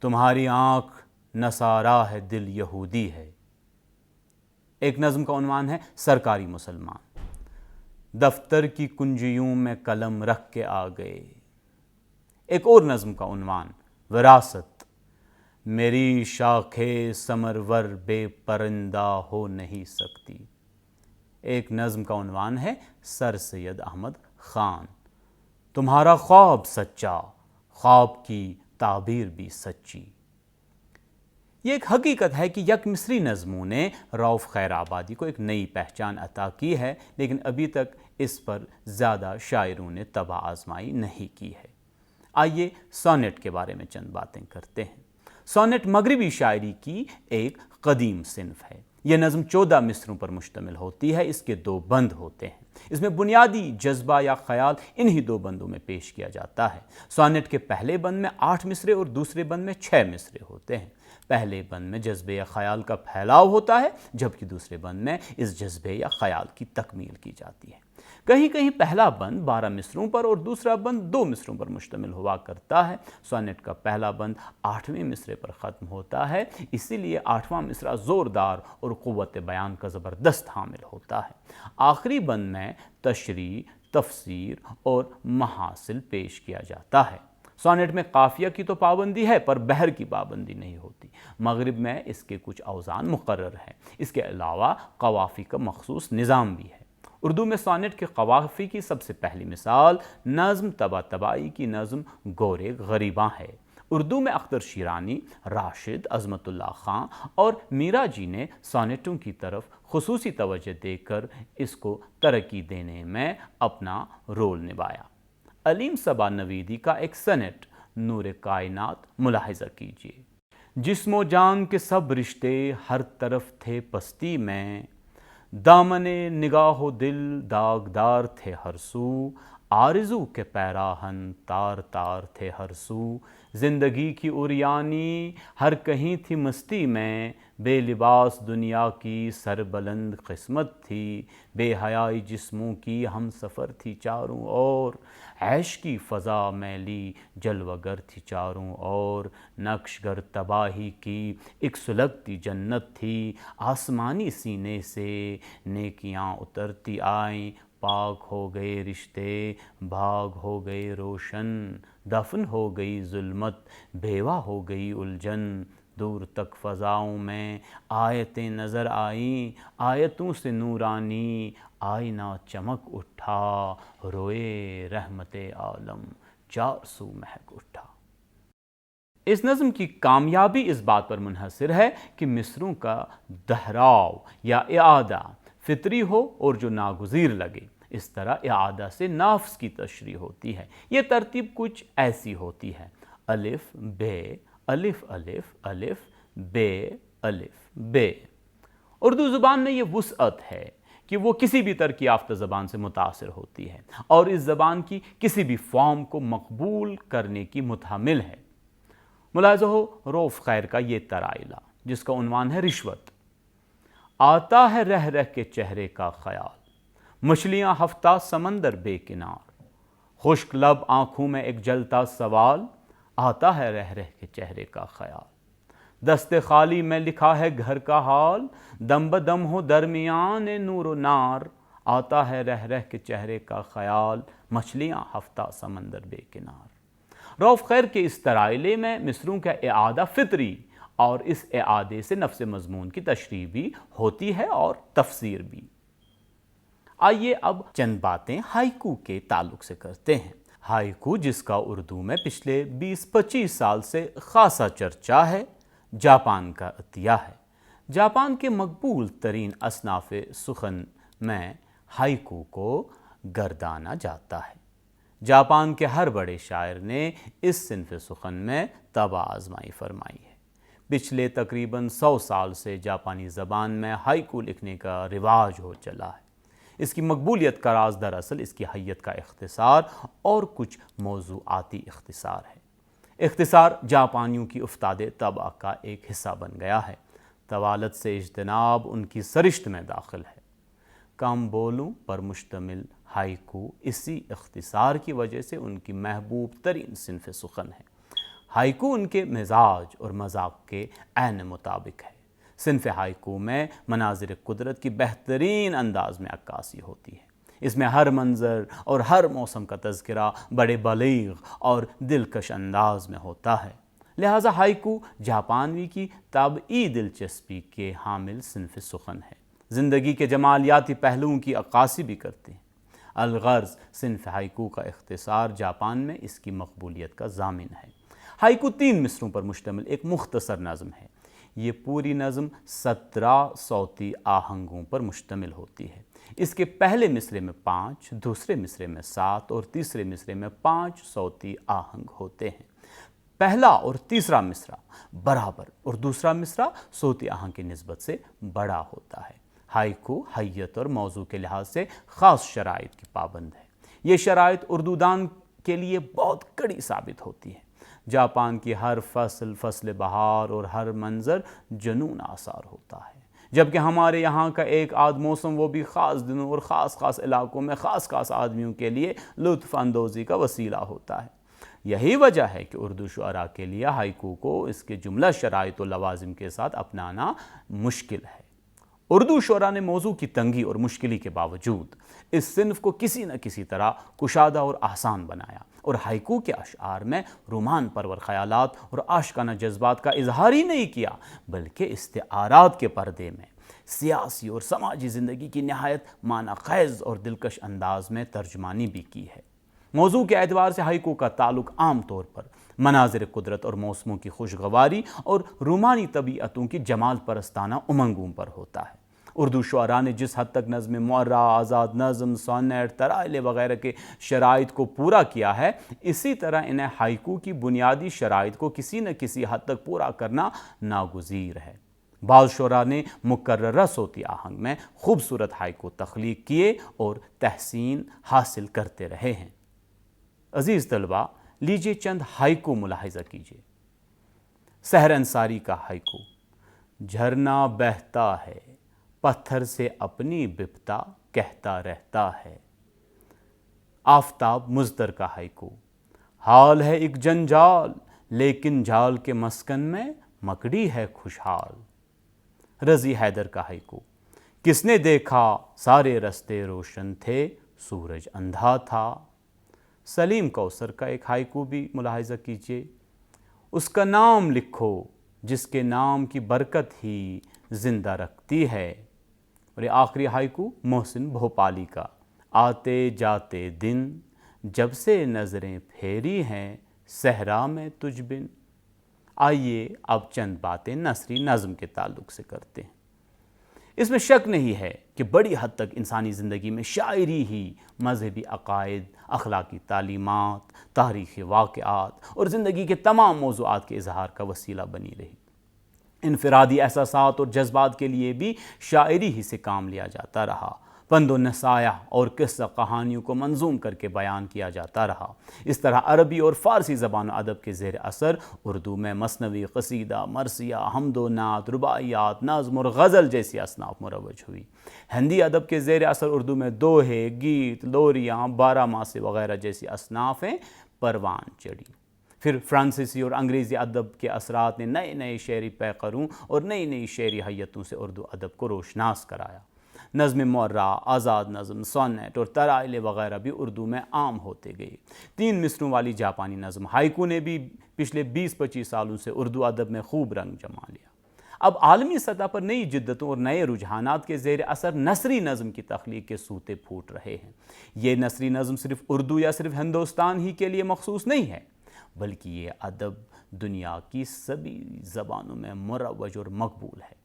Speaker 1: تمہاری آنکھ نصارا ہے دل یہودی ہے۔ ایک نظم کا عنوان ہے سرکاری مسلمان۔ دفتر کی کنجیوں میں قلم رکھ کے آ گئے۔ ایک اور نظم کا عنوان وراثت۔ میری شاخیں ثمرور بے پرندہ ہو نہیں سکتی۔ ایک نظم کا عنوان ہے سر سید احمد خان۔ تمہارا خواب سچا، خواب کی تعبیر بھی سچی۔ یہ ایک حقیقت ہے کہ یک مصری نظموں نے رؤف خیر آبادی کو ایک نئی پہچان عطا کی ہے، لیکن ابھی تک اس پر زیادہ شاعروں نے طبع آزمائی نہیں کی ہے۔ آئیے سونیٹ کے بارے میں چند باتیں کرتے ہیں۔ سونیٹ مغربی شاعری کی ایک قدیم صنف ہے۔ یہ نظم 14 مصروں پر مشتمل ہوتی ہے، اس کے 2 بند ہوتے ہیں۔ اس میں بنیادی جذبہ یا خیال انہی 2 بندوں میں پیش کیا جاتا ہے۔ سونیٹ کے پہلے بند میں 8 مصرے اور دوسرے بند میں 6 مصرے ہوتے ہیں۔ پہلے بند میں جذبے یا خیال کا پھیلاؤ ہوتا ہے، جبکہ دوسرے بند میں اس جذبے یا خیال کی تکمیل کی جاتی ہے۔ کہیں کہیں پہلا بند 12 مصروں پر اور دوسرا بند 2 مصروں پر مشتمل ہوا کرتا ہے۔ سونیٹ کا پہلا بند 8ویں مصرے پر ختم ہوتا ہے، اسی لیے 8واں مصرع زوردار اور قوت بیان کا زبردست حامل ہوتا ہے۔ آخری بند میں تشریح، تفسیر اور محاصل پیش کیا جاتا ہے۔ سونیٹ میں قافیہ کی تو پابندی ہے پر بحر کی پابندی نہیں ہوتی۔ مغرب میں اس کے کچھ اوزان مقرر ہیں، اس کے علاوہ قوافی کا مخصوص نظام بھی ہے۔ اردو میں سونیٹ کے قوافی کی سب سے پہلی مثال نظم طباطبائی کی نظم گورے غریباں ہے۔ اردو میں اختر شیرانی، راشد، عظمت اللہ خان اور میرا جی نے سونیٹوں کی طرف خصوصی توجہ دے کر اس کو ترقی دینے میں اپنا رول نبھایا۔ علیم صبا نویدی کا ایک سنٹ نور کائنات ملاحظہ کیجیے۔ جسم و جان کے سب رشتے ہر طرف تھے پستی میں، دامن نگاہ و دل داغدار تھے ہر سو، آرزو کے پیراہن تار تار تھے ہر سو، زندگی کی عریانی ہر کہیں تھی مستی میں، بے لباس دنیا کی سربلند قسمت تھی، بے حیائی جسموں کی ہم سفر تھی چاروں اور، عیش کی فضا میلی جلوہ گر تھی چاروں اور، نقش گر تباہی کی ایک سلگتی جنت تھی، آسمانی سینے سے نیکیاں اترتی آئیں، پاک ہو گئے رشتے بھاگ ہو گئے روشن، دفن ہو گئی ظلمت بیوہ ہو گئی الجھن، دور تک فضاؤں میں آیتیں نظر آئیں، آیتوں سے نورانی آئینہ چمک اٹھا، روئے رحمت عالم چار سو مہک اٹھا۔ اس نظم کی کامیابی اس بات پر منحصر ہے کہ مصروں کا دہراؤ یا اعادہ فطری ہو اور جو ناگزیر لگے۔ اس طرح اعادہ سے نفس کی تشریح ہوتی ہے۔ یہ ترتیب کچھ ایسی ہوتی ہے: الف بے الف الف الف بے الف بے۔ اردو زبان میں یہ وسعت ہے کہ وہ کسی بھی ترقی یافتہ زبان سے متاثر ہوتی ہے اور اس زبان کی کسی بھی فارم کو مقبول کرنے کی متحمل ہے۔ ملاحظہ ہو رؤف خیر کا یہ ترائلہ جس کا عنوان ہے رشوت: آتا ہے رہ رہ کے چہرے کا خیال، مچھلیاں ہفتہ سمندر بے کنار، خشک لب آنکھوں میں ایک جلتا سوال، آتا ہے رہ رہ کے چہرے کا خیال، دست خالی میں لکھا ہے گھر کا حال، دم بدم ہو درمیان نور و نار، آتا ہے رہ رہ کے چہرے کا خیال، مچھلیاں ہفتہ سمندر بے کنار۔ رؤف خیر کے اس ترائلے میں مصروں کا اعادہ فطری اور اس اعادے سے نفس مضمون کی تشریح بھی ہوتی ہے اور تفسیر بھی۔ آئیے اب چند باتیں ہائیکو کے تعلق سے کرتے ہیں۔ ہائیکو جس کا اردو میں پچھلے 20-25 سال سے خاصا چرچا ہے، جاپان کا عطیہ ہے۔ جاپان کے مقبول ترین اصناف سخن میں ہائیکو کو گردانا جاتا ہے۔ جاپان کے ہر بڑے شاعر نے اس صنف سخن میں طبع آزمائی فرمائی ہے۔ پچھلے تقریباً 100 سال سے جاپانی زبان میں ہائیکو لکھنے کا رواج ہو چلا ہے۔ اس کی مقبولیت کا راز دراصل اس کی حیت کا اختصار اور کچھ موضوعاتی اختصار ہے۔ اختصار جاپانیوں کی افتاد طبع کا ایک حصہ بن گیا ہے۔ طوالت سے اجتناب ان کی سرشت میں داخل ہے۔ کم بولوں پر مشتمل ہائیکو اسی اختصار کی وجہ سے ان کی محبوب ترین صنف سخن ہے۔ ہائیکو ان کے مزاج اور مذاق کے عین مطابق ہے۔ صنف ہائیکو میں مناظر قدرت کی بہترین انداز میں عکاسی ہوتی ہے۔ اس میں ہر منظر اور ہر موسم کا تذکرہ بڑے بلیغ اور دلکش انداز میں ہوتا ہے۔ لہٰذا ہائیکو جاپانوی کی طبعی دلچسپی کے حامل صنف سخن ہے۔ زندگی کے جمالیاتی پہلوؤں کی عکاسی بھی کرتے ہیں۔ الغرض صنف ہائیکو کا اختصار جاپان میں اس کی مقبولیت کا ضامن ہے۔ ہائیکو 3 مصروں پر مشتمل ایک مختصر نظم ہے۔ یہ پوری نظم 17 صوتی آہنگوں پر مشتمل ہوتی ہے۔ اس کے پہلے مصرے میں 5، دوسرے مصرے میں 7 اور تیسرے مصرے میں 5 صوتی آہنگ ہوتے ہیں۔ پہلا اور تیسرا مصرع برابر اور دوسرا مصرع صوتی آہنگ کی نسبت سے بڑا ہوتا ہے۔ ہائیکو حیت اور موضوع کے لحاظ سے خاص شرائط کی پابند ہے۔ یہ شرائط اردو دان کے لیے بہت کڑی ثابت ہوتی ہے۔ جاپان کی ہر فصل بہار اور ہر منظر جنون آثار ہوتا ہے، جبکہ ہمارے یہاں کا ایک آدھ موسم وہ بھی خاص دنوں اور خاص علاقوں میں خاص آدمیوں کے لیے لطف اندوزی کا وسیلہ ہوتا ہے۔ یہی وجہ ہے کہ اردو شعراء کے لیے ہائیکو کو اس کے جملہ شرائط و لوازم کے ساتھ اپنانا مشکل ہے۔ اردو شعراء نے موضوع کی تنگی اور مشکلی کے باوجود اس صنف کو کسی نہ کسی طرح کشادہ اور آسان بنایا، اور ہائیکو کے اشعار میں رومان پرور خیالات اور عاشقانہ جذبات کا اظہار ہی نہیں کیا، بلکہ استعارات کے پردے میں سیاسی اور سماجی زندگی کی نہایت معنی خیز اور دلکش انداز میں ترجمانی بھی کی ہے۔ موضوع کے اعتبار سے ہائیکو کا تعلق عام طور پر مناظر قدرت اور موسموں کی خوشگواری اور رومانی طبیعتوں کی جمال پرستانہ امنگوں پر ہوتا ہے۔ اردو شعراء نے جس حد تک نظم معرہ، آزاد نظم، سونیٹ، ترائلے وغیرہ کے شرائط کو پورا کیا ہے، اسی طرح انہیں ہائیکو کی بنیادی شرائط کو کسی نہ کسی حد تک پورا کرنا ناگزیر ہے۔ بعض شعراء نے مکررہ صوتی آہنگ میں خوبصورت ہائیکو تخلیق کیے اور تحسین حاصل کرتے رہے ہیں۔ عزیز طلباء، لیجئے چند ہائیکو ملاحظہ کیجئے۔ سحر انصاری کا ہائیکو: جھرنا بہتا ہے پتھر سے اپنی بپتا کہتا رہتا ہے۔ آفتاب مزدر کا ہائیکو: حال ہے ایک جنجال لیکن جال کے مسکن میں مکڑی ہے خوشحال۔ رضی حیدر کا ہائیکو: کس نے دیکھا سارے رستے روشن تھے سورج اندھا تھا۔ سلیم کوثر کا ایک ہائیکو بھی ملاحظہ کیجیے، اس کا نام لکھو جس کے نام کی برکت ہی زندہ رکھتی ہے۔ اور یہ آخری ہائیکو محسن بھوپالی کا، آتے جاتے دن جب سے نظریں پھیری ہیں صحرا میں تجھ بن۔ آئیے اب چند باتیں نثری نظم کے تعلق سے کرتے ہیں۔ اس میں شک نہیں ہے کہ بڑی حد تک انسانی زندگی میں شاعری ہی مذہبی عقائد، اخلاقی تعلیمات، تاریخی واقعات اور زندگی کے تمام موضوعات کے اظہار کا وسیلہ بنی رہی۔ انفرادی احساسات اور جذبات کے لیے بھی شاعری ہی سے کام لیا جاتا رہا۔ پند و نصائح اور قصہ کہانیوں کو منظوم کر کے بیان کیا جاتا رہا۔ اس طرح عربی اور فارسی زبان و ادب کے زیر اثر اردو میں مثنوی، قصیدہ، مرثیہ، حمد و نعت، رباعیات، نظم اور غزل جیسی اصناف مروج ہوئی۔ ہندی ادب کے زیر اثر اردو میں دوہے، گیت، لوریاں، بارہ ماسے وغیرہ جیسی اصنافیں پروان چڑھی۔ پھر فرانسیسی اور انگریزی ادب کے اثرات نے نئے نئے شعری پیکروں اور نئی نئی شعری حیتوں سے اردو ادب کو روشناس کرایا۔ نظم معرہ، آزاد نظم، سونیٹ اور ترائل وغیرہ بھی اردو میں عام ہوتے گئے۔ 3 مصروں والی جاپانی نظم ہائیکو نے بھی پچھلے 20-25 سالوں سے اردو ادب میں خوب رنگ جما لیا۔ اب عالمی سطح پر نئی جدتوں اور نئے رجحانات کے زیر اثر نثری نظم کی تخلیق کے سوتے پھوٹ رہے ہیں۔ یہ نثری نظم صرف اردو یا صرف ہندوستان ہی کے لیے مخصوص نہیں ہے، بلکہ یہ ادب دنیا کی سبھی زبانوں میں مروج اور مقبول ہے۔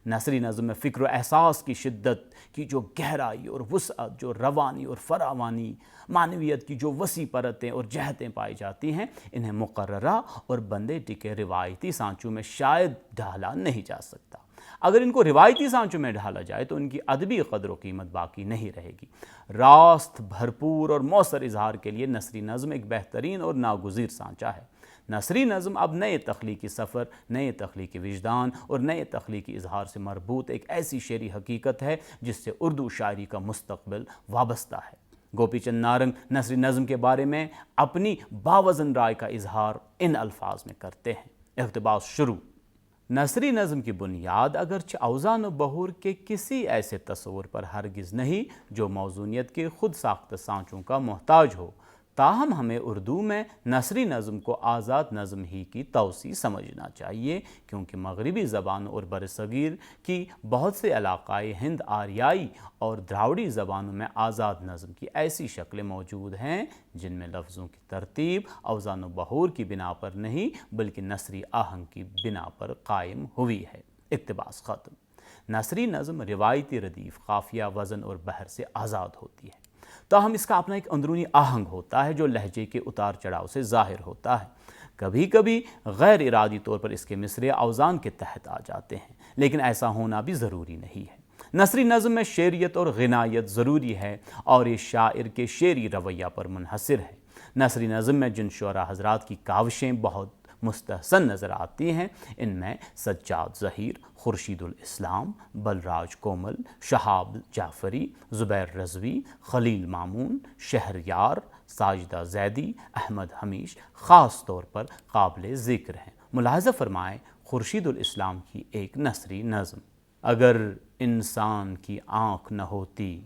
Speaker 1: نثری نظم میں فکر و احساس کی شدت کی جو گہرائی اور وسعت، جو روانی اور فراوانی، معنویت کی جو وسیع پرتیں اور جہتیں پائی جاتی ہیں، انہیں مقررہ اور بندے ٹکے روایتی سانچوں میں شاید ڈھالا نہیں جا سکتا۔ اگر ان کو روایتی سانچوں میں ڈھالا جائے تو ان کی ادبی قدر و قیمت باقی نہیں رہے گی۔ راست، بھرپور اور مؤثر اظہار کے لیے نثری نظم ایک بہترین اور ناگزیر سانچہ ہے۔ نثری نظم اب نئے تخلیقی سفر، نئے تخلیقی وجدان اور نئے تخلیقی اظہار سے مربوط ایک ایسی شعری حقیقت ہے جس سے اردو شاعری کا مستقبل وابستہ ہے۔ گوپی چند نارنگ نثری نظم کے بارے میں اپنی باوزن رائے کا اظہار ان الفاظ میں کرتے ہیں۔ اقتباس شروع۔ نثری نظم کی بنیاد اگرچہ اوزان و بحور کے کسی ایسے تصور پر ہرگز نہیں جو موزونیت کے خود ساختہ سانچوں کا محتاج ہو، تاہم ہمیں اردو میں نثری نظم کو آزاد نظم ہی کی توسیع سمجھنا چاہیے، کیونکہ مغربی زبانوں اور برصغیر کی بہت سے علاقائی ہند آریائی اور دراوڑی زبانوں میں آزاد نظم کی ایسی شکلیں موجود ہیں جن میں لفظوں کی ترتیب اوزان و بحور کی بنا پر نہیں بلکہ نثری آہنگ کی بنا پر قائم ہوئی ہے۔ اقتباس ختم۔ نثری نظم روایتی ردیف، قافیہ، وزن اور بحر سے آزاد ہوتی ہے، تاہم اس کا اپنا ایک اندرونی آہنگ ہوتا ہے جو لہجے کے اتار چڑھاؤ سے ظاہر ہوتا ہے۔ کبھی کبھی غیر ارادی طور پر اس کے مصرعے اوزان کے تحت آ جاتے ہیں، لیکن ایسا ہونا بھی ضروری نہیں ہے۔ نثری نظم میں شعریت اور غنایت ضروری ہے اور یہ شاعر کے شعری رویہ پر منحصر ہے۔ نثری نظم میں جن شعراء حضرات کی کاوشیں بہت مستحسن نظر آتی ہیں، ان میں سجاد ظہیر، خورشید الاسلام، بلراج کومل، شہاب جعفری، زبیر رضوی، خلیل مامون، شہریار، ساجدہ زیدی، احمد حمیش خاص طور پر قابل ذکر ہیں۔ ملاحظہ فرمائیں خورشید الاسلام کی ایک نثری نظم: اگر انسان کی آنکھ نہ ہوتی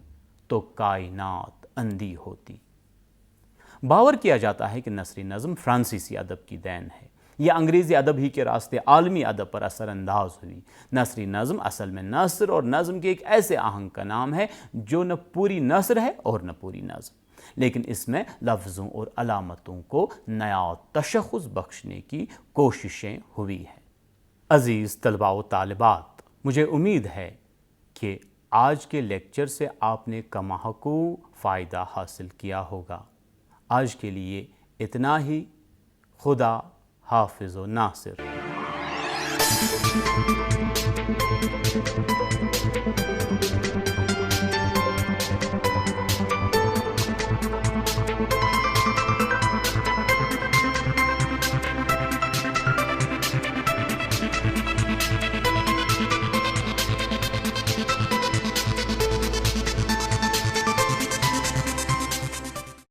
Speaker 1: تو کائنات اندھی ہوتی۔ باور کیا جاتا ہے کہ نثری نظم فرانسیسی ادب کی دین ہے۔ یہ انگریزی ادب ہی کے راستے عالمی ادب پر اثر انداز ہوئی۔ نثری نظم اصل میں نثر اور نظم کے ایک ایسے آہنگ کا نام ہے جو نہ پوری نثر ہے اور نہ پوری نظم، لیکن اس میں لفظوں اور علامتوں کو نیا تشخص بخشنے کی کوششیں ہوئی ہیں۔ عزیز طلباء و طالبات، مجھے امید ہے کہ آج کے لیکچر سے آپ نے کماحقوع فائدہ حاصل کیا ہوگا۔ آج کے لیے اتنا ہی۔ خدا حافظ و ناصر۔